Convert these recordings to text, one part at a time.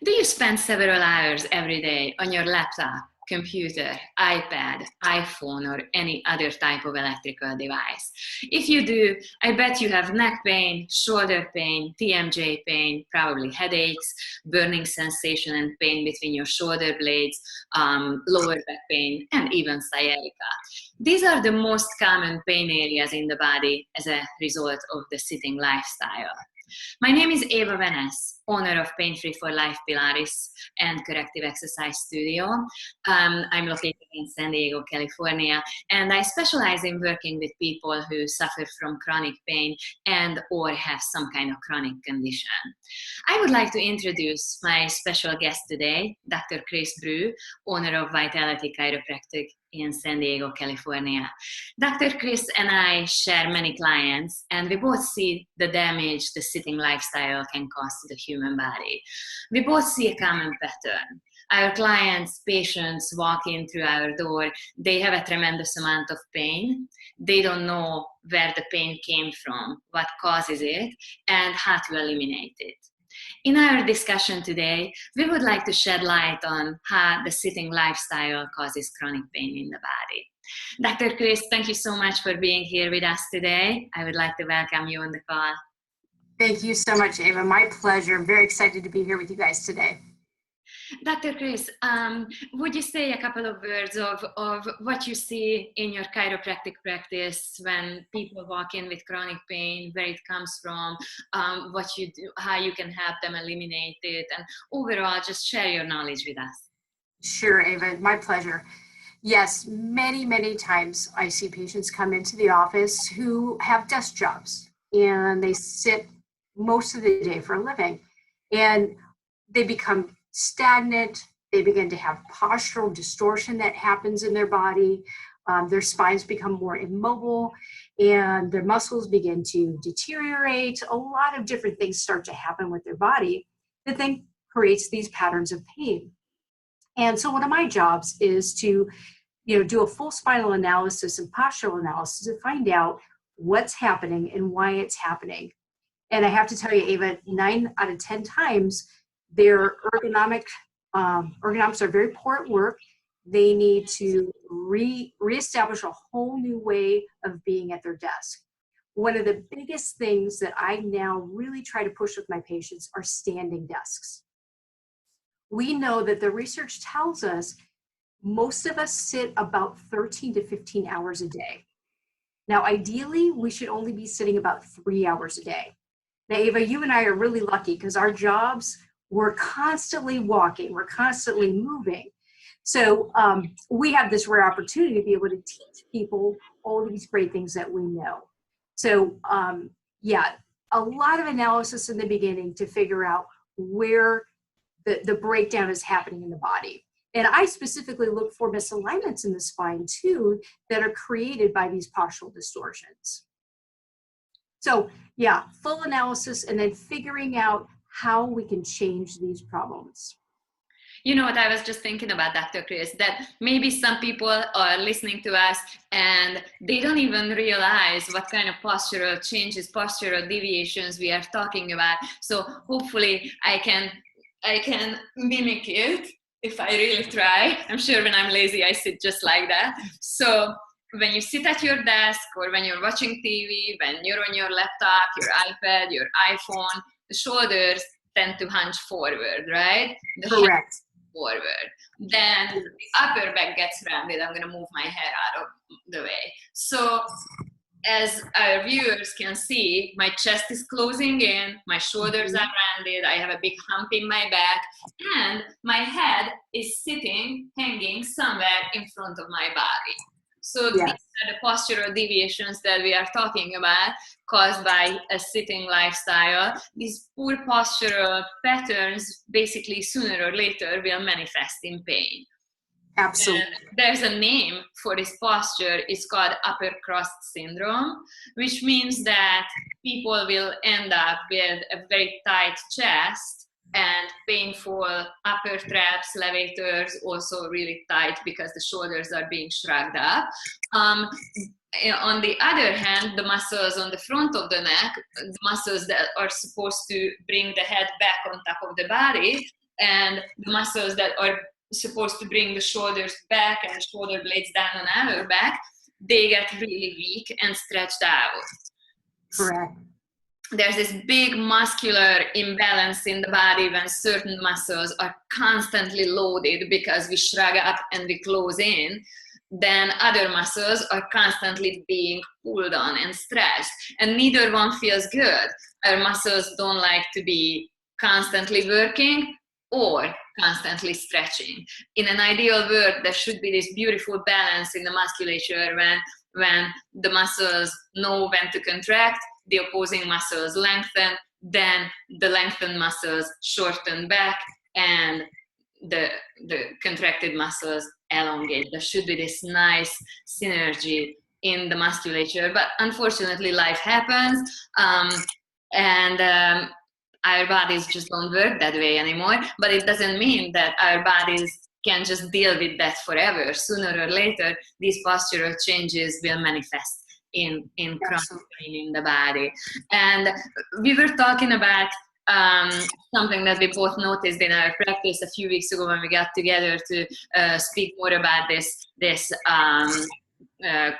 Do you spend several hours every day on your laptop, computer, iPad, iPhone, or any other type of electrical device? If you do, I bet you have neck pain, shoulder pain, TMJ pain, probably headaches, burning sensation and pain between your shoulder blades, lower back pain, and even sciatica. These are the most common pain areas in the body as a result of the sitting lifestyle. My name is Eva Wennes, owner of Pain Free for Life Pilates and Corrective Exercise Studio. I'm located in San Diego, California, and I specialize in working with people who suffer from chronic pain and or have some kind of chronic condition. I would like to introduce my special guest today, Dr. Chris Brew, owner of Vitality Chiropractic in San Diego, California. Dr. Chris and I share many clients, and we both see the damage the sitting lifestyle can cause to the human body. We both see a common pattern. Our clients, patients walk in through our door, they have a tremendous amount of pain. They don't know where the pain came from, what causes it, and how to eliminate it. In our discussion today, we would like to shed light on how the sitting lifestyle causes chronic pain in the body. Dr. Chris, thank you so much for being here with us today. I would like to welcome you on the call. Thank you so much, Eva. My pleasure. I'm very excited to be here with you guys today. Dr. Chris, would you say a couple of words of what you see in your chiropractic practice when people walk in with chronic pain, where it comes from, what you do, how you can help them eliminate it, and overall just share your knowledge with us? Sure, Eva, my pleasure. Yes, many times I see patients come into the office who have desk jobs and they sit most of the day for a living, and they become stagnant. They begin to have postural distortion that happens in their body. Their spines become more immobile and their muscles begin to deteriorate. A lot of different things start to happen with their body that then creates these patterns of pain. And so one of my jobs is to do a full spinal analysis and postural analysis to find out what's happening and why it's happening. And I have to tell you, Eva, 9 out of 10 times, their ergonomics are very poor at work. They need to reestablish a whole new way of being at their desk. One of the biggest things that I now really try to push with my patients are standing desks. We know that the research tells us most of us sit about 13 to 15 hours a day. Now, ideally, we should only be sitting about 3 hours a day. Now, Eva, you and I are really lucky because our jobs, we're constantly walking, we're constantly moving. So we have this rare opportunity to be able to teach people all these great things that we know. So a lot of analysis in the beginning to figure out where the breakdown is happening in the body. And I specifically look for misalignments in the spine too that are created by these postural distortions. So yeah, full analysis and then figuring out how we can change these problems. You know what I was just thinking about, Dr. Chris, that maybe some people are listening to us and they don't even realize what kind of postural changes, postural deviations we are talking about. So hopefully I can mimic it if I really try. I'm sure when I'm lazy, I sit just like that. So when you sit at your desk or when you're watching TV, when you're on your laptop, your iPad, your iPhone, the shoulders tend to hunch forward, right? Correct. Forward. Then the upper back gets rounded. I'm going to move my head out of the way. So as our viewers can see, my chest is closing in, my shoulders are rounded, I have a big hump in my back, and my head is hanging somewhere in front of my body. So these are the postural deviations that we are talking about caused by a sitting lifestyle. These poor postural patterns basically sooner or later will manifest in pain. Absolutely. And there's a name for this posture. It's called upper crust syndrome, which means that people will end up with a very tight chest and painful upper traps, levators, also really tight because the shoulders are being shrugged up. On the other hand, the muscles on the front of the neck, the muscles that are supposed to bring the head back on top of the body, and the muscles that are supposed to bring the shoulders back and the shoulder blades down on our back, they get really weak and stretched out. Correct. There's this big muscular imbalance in the body when certain muscles are constantly loaded because we shrug up and we close in. Then other muscles are constantly being pulled on and stretched, and neither one feels good. Our muscles don't like to be constantly working or constantly stretching. In an ideal world, there should be this beautiful balance in the musculature when the muscles know when to contract, the opposing muscles lengthen, then the lengthened muscles shorten back, and the contracted muscles elongate. There should be this nice synergy in the musculature, but unfortunately life happens, and our bodies just don't work that way anymore. But it doesn't mean that our bodies can just deal with that forever. Sooner or later, these postural changes will manifest in chronic pain in the body. And we were talking about something that we both noticed in our practice a few weeks ago when we got together to speak more about this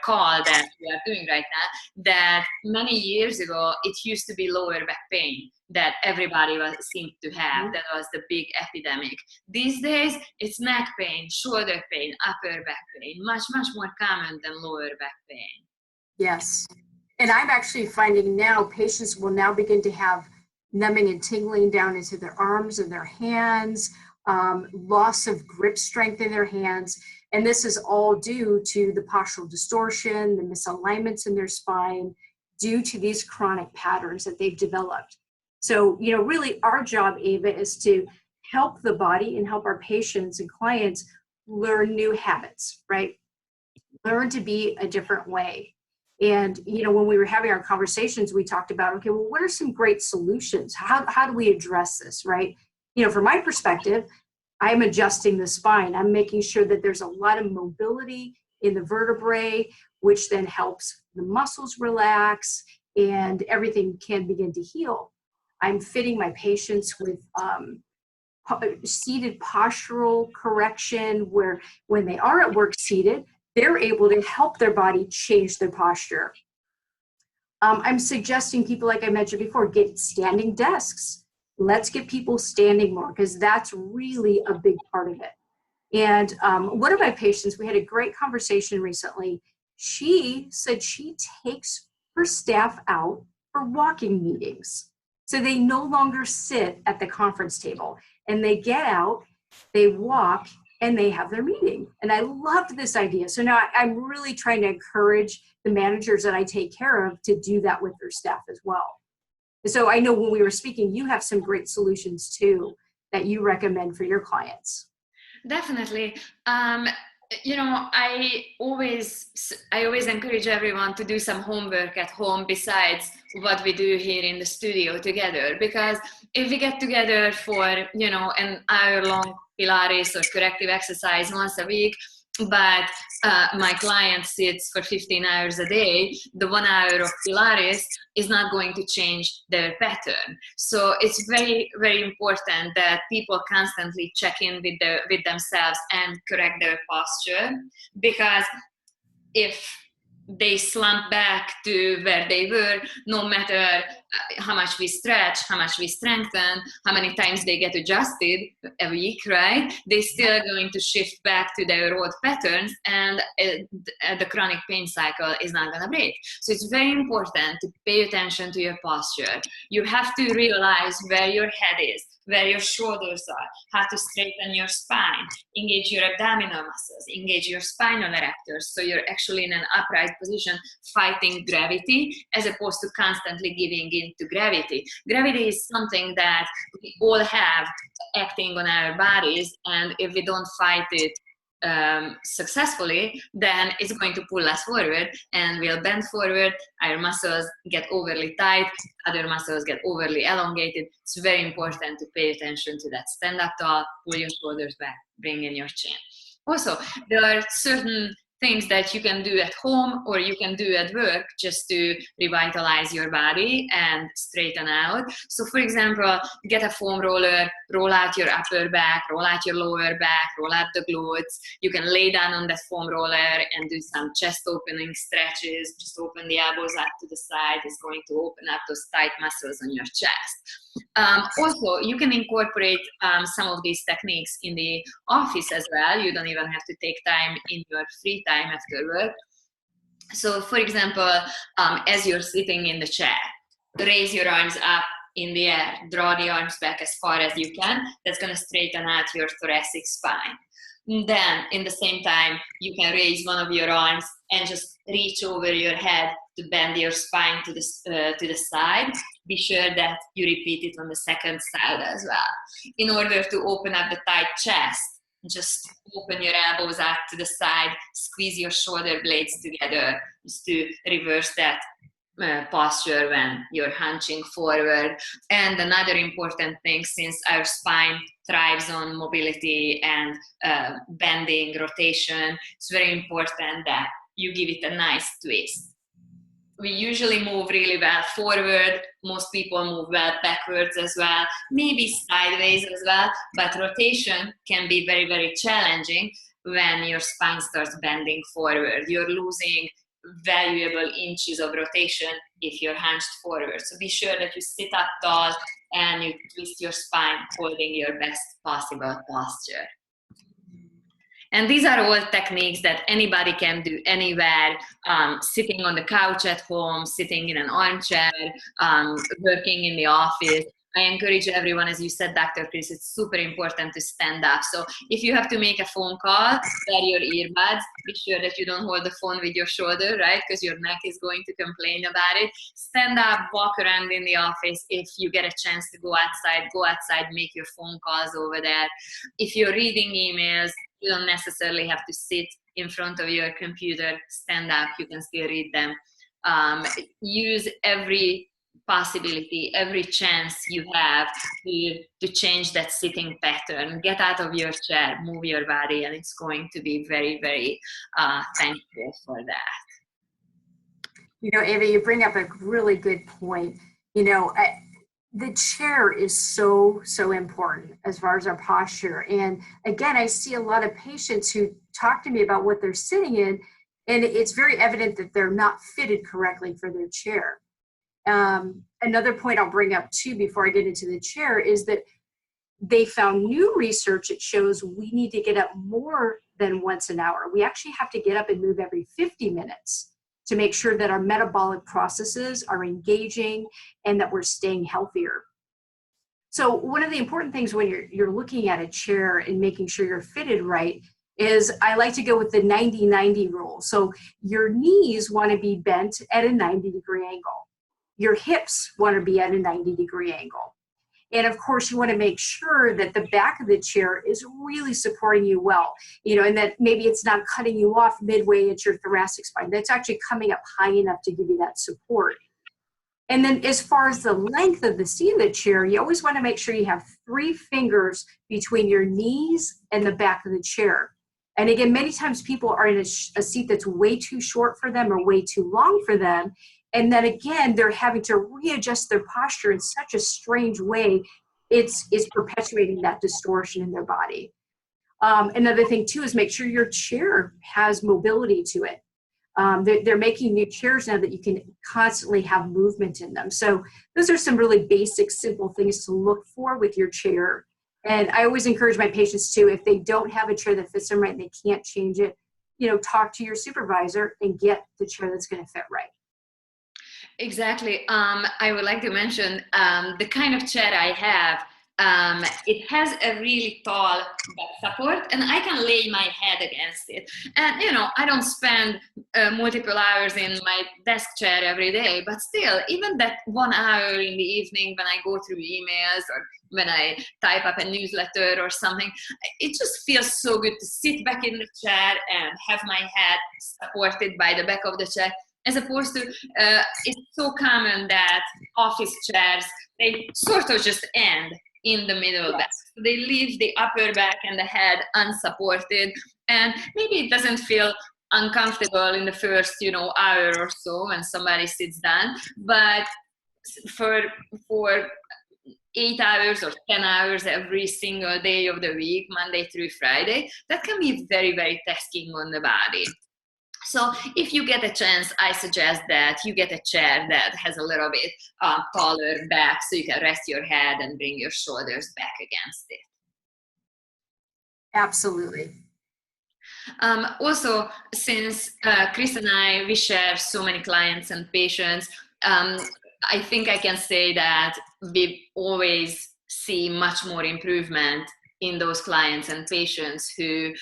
call that we are doing right now, that many years ago it used to be lower back pain that everybody seemed to have. That was the big epidemic. These days it's neck pain, shoulder pain, upper back pain, much more common than lower back pain. Yes. And I'm actually finding now patients will now begin to have numbing and tingling down into their arms and their hands, loss of grip strength in their hands. And this is all due to the postural distortion, the misalignments in their spine, due to these chronic patterns that they've developed. So, really our job, Eva, is to help the body and help our patients and clients learn new habits, right? Learn to be a different way. And, when we were having our conversations, we talked about, okay, well, what are some great solutions? How do we address this, right? From my perspective, I'm adjusting the spine. I'm making sure that there's a lot of mobility in the vertebrae, which then helps the muscles relax and everything can begin to heal. I'm fitting my patients with seated postural correction, where when they are at work seated, they're able to help their body change their posture. I'm suggesting people, like I mentioned before, get standing desks. Let's get people standing more, because that's really a big part of it. And one of my patients, we had a great conversation recently. She said she takes her staff out for walking meetings. So they no longer sit at the conference table, and they get out, they walk, and they have their meeting. And I loved this idea. So now I'm really trying to encourage the managers that I take care of to do that with their staff as well. And so I know when we were speaking, you have some great solutions too that you recommend for your clients. Definitely. I always encourage everyone to do some homework at home besides what we do here in the studio together, because if we get together for an hour-long Pilates or corrective exercise once a week, but my client sits for 15 hours a day, the 1 hour of Pilates is not going to change their pattern. So it's very, very important that people constantly check in with themselves and correct their posture, because if they slump back to where they were, no matter how much we stretch, how much we strengthen, how many times they get adjusted a week, right? They're still going to shift back to their old patterns, and the chronic pain cycle is not going to break. So it's very important to pay attention to your posture. You have to realize where your head is, where your shoulders are, how to straighten your spine, engage your abdominal muscles, engage your spinal erectors, so you're actually in an upright position fighting gravity as opposed to constantly giving in to gravity. Gravity is something that we all have acting on our bodies, and if we don't fight it successfully, then it's going to pull us forward and we'll bend forward, our muscles get overly tight, other muscles get overly elongated. It's very important to pay attention to that. Stand up tall, pull your shoulders back, bring in your chin. Also, there are certain things that you can do at home or you can do at work just to revitalize your body and straighten out. So for example, get a foam roller, roll out your upper back, roll out your lower back, roll out the glutes. You can lay down on that foam roller and do some chest opening stretches. Just open the elbows up to the side. It's going to open up those tight muscles on your chest. Also, you can incorporate some of these techniques in the office as well. You don't even have to take time in your free time after work. So for example, as you're sitting in the chair, raise your arms up in the air, draw the arms back as far as you can. That's going to straighten out your thoracic spine. And then in the same time, you can raise one of your arms and just reach over your head to bend your spine to the side. Be sure that you repeat it on the second side as well. In order to open up the tight chest, just open your elbows out to the side, squeeze your shoulder blades together just to reverse that posture when you're hunching forward. And another important thing, since our spine thrives on mobility and bending, rotation, it's very important that you give it a nice twist. We usually move really well forward. Most people move well backwards as well, maybe sideways as well, but rotation can be very, very challenging when your spine starts bending forward. You're losing valuable inches of rotation if you're hunched forward. So be sure that you sit up tall and you twist your spine, holding your best possible posture. And these are all techniques that anybody can do anywhere, sitting on the couch at home, sitting in an armchair, working in the office. I encourage everyone, as you said, Dr. Chris, it's super important to stand up. So if you have to make a phone call, wear your earbuds. Be sure that you don't hold the phone with your shoulder, right? Because your neck is going to complain about it. Stand up, walk around in the office. If you get a chance to go outside, make your phone calls over there. If you're reading emails, you don't necessarily have to sit in front of your computer. Stand up, you can still read them. Use every possibility, every chance you have to change that sitting pattern. Get out of your chair, move your body, and it's going to be very, very thankful for that. You know, Eva, you bring up a really good point. You know, the chair is so important as far as our posture. And again, I see a lot of patients who talk to me about what they're sitting in, and it's very evident that they're not fitted correctly for their chair. Another point I'll bring up too before I get into the chair is that they found new research that shows we need to get up more than once an hour. We actually have to get up and move every 50 minutes to make sure that our metabolic processes are engaging and that we're staying healthier. So one of the important things when you're looking at a chair and making sure you're fitted right is I like to go with the 90-90 rule. So your knees want to be bent at a 90-degree angle. Your hips want to be at a 90-degree angle. And of course, you want to make sure that the back of the chair is really supporting you well, you know, and that maybe it's not cutting you off midway at your thoracic spine. That's actually coming up high enough to give you that support. And then as far as the length of the seat of the chair, you always want to make sure you have 3 fingers between your knees and the back of the chair. And again, many times people are in a seat that's way too short for them or way too long for them. And then again, they're having to readjust their posture in such a strange way. It's perpetuating that distortion in their body. Another thing too is make sure your chair has mobility to it. They're making new chairs now that you can constantly have movement in them. So those are some really basic, simple things to look for with your chair. And I always encourage my patients too, if they don't have a chair that fits them right and they can't change it, you know, talk to your supervisor and get the chair that's going to fit right. Exactly. I would like to mention the kind of chair I have. It has a really tall back support, and I can lay my head against it. And you know, I don't spend multiple hours in my desk chair every day, but still, even that 1 hour in the evening when I go through emails or when I type up a newsletter or something, it just feels so good to sit back in the chair and have my head supported by the back of the chair. As opposed to, it's so common that office chairs, they sort of just end in the middle back. So they leave the upper back and the head unsupported, and maybe it doesn't feel uncomfortable in the first, hour or so when somebody sits down, but for 8 hours or 10 hours every single day of the week, Monday through Friday, that can be very, very tasking on the body. So if you get a chance, I suggest that you get a chair that has a little bit taller back so you can rest your head and bring your shoulders back against it. Absolutely. Also, since Chris and we share so many clients and patients, I think I can say that we always see much more improvement in those clients and patients who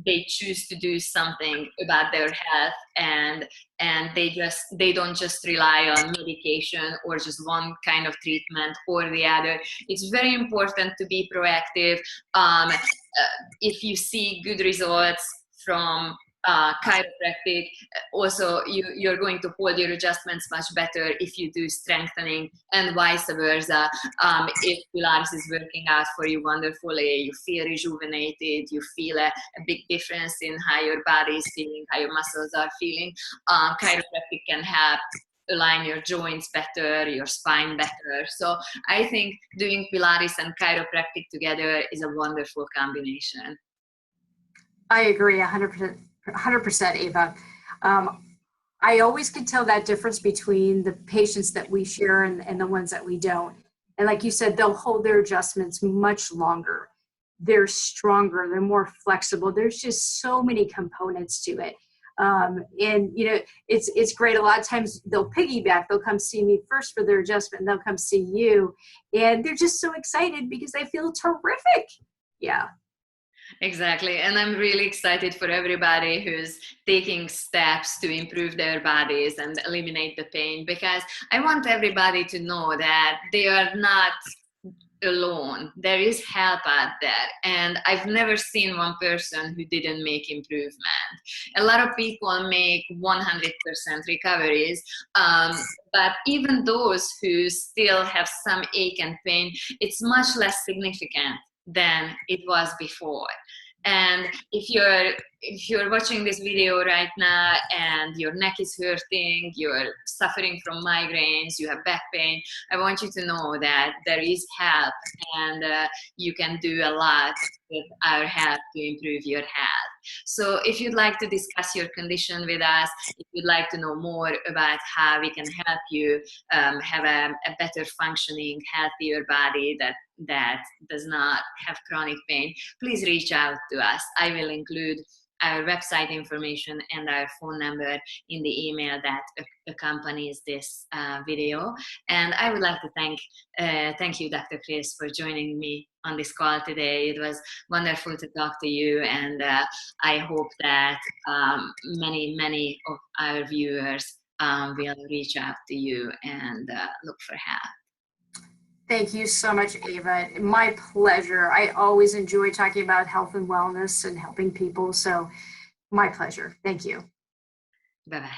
they choose to do something about their health, and they don't just rely on medication or just one kind of treatment or the other. It's very important to be proactive. If you see good results from chiropractic, also you're going to hold your adjustments much better if you do strengthening, and vice versa. If Pilates is working out for you wonderfully, you feel rejuvenated, you feel a big difference in how your body is feeling, how your muscles are feeling, chiropractic can help align your joints better, your spine better. So I think doing Pilates and chiropractic together is a wonderful combination. I agree 100%, Eva. I always can tell that difference between the patients that we share and the ones that we don't. And like you said, they'll hold their adjustments much longer. They're stronger, they're more flexible. There's just so many components to it. And it's great. A lot of times they'll piggyback. They'll come see me first for their adjustment, and they'll come see you, and they're just so excited because they feel terrific. Yeah. Exactly. And I'm really excited for everybody who's taking steps to improve their bodies and eliminate the pain, because I want everybody to know that they are not alone. There is help out there, and I've never seen one person who didn't make improvement. A lot of people make 100% recoveries, but even those who still have some ache and pain, it's much less significant than it was before. And if you're watching this video right now and your neck is hurting, you're suffering from migraines, you have back pain, I want you to know that there is help, and you can do a lot with our help to improve your health. So if you'd like to discuss your condition with us, if you'd like to know more about how we can help you have a better functioning, healthier body that does not have chronic pain, please reach out to us. I will include our website information and our phone number in the email that accompanies this video. And I would like to thank you, Dr. Chris, for joining me on this call today. It was wonderful to talk to you, and I hope that many of our viewers will reach out to you and look for help. Thank you so much, Eva. My pleasure. I always enjoy talking about health and wellness and helping people. So my pleasure. Thank you. Bye-bye.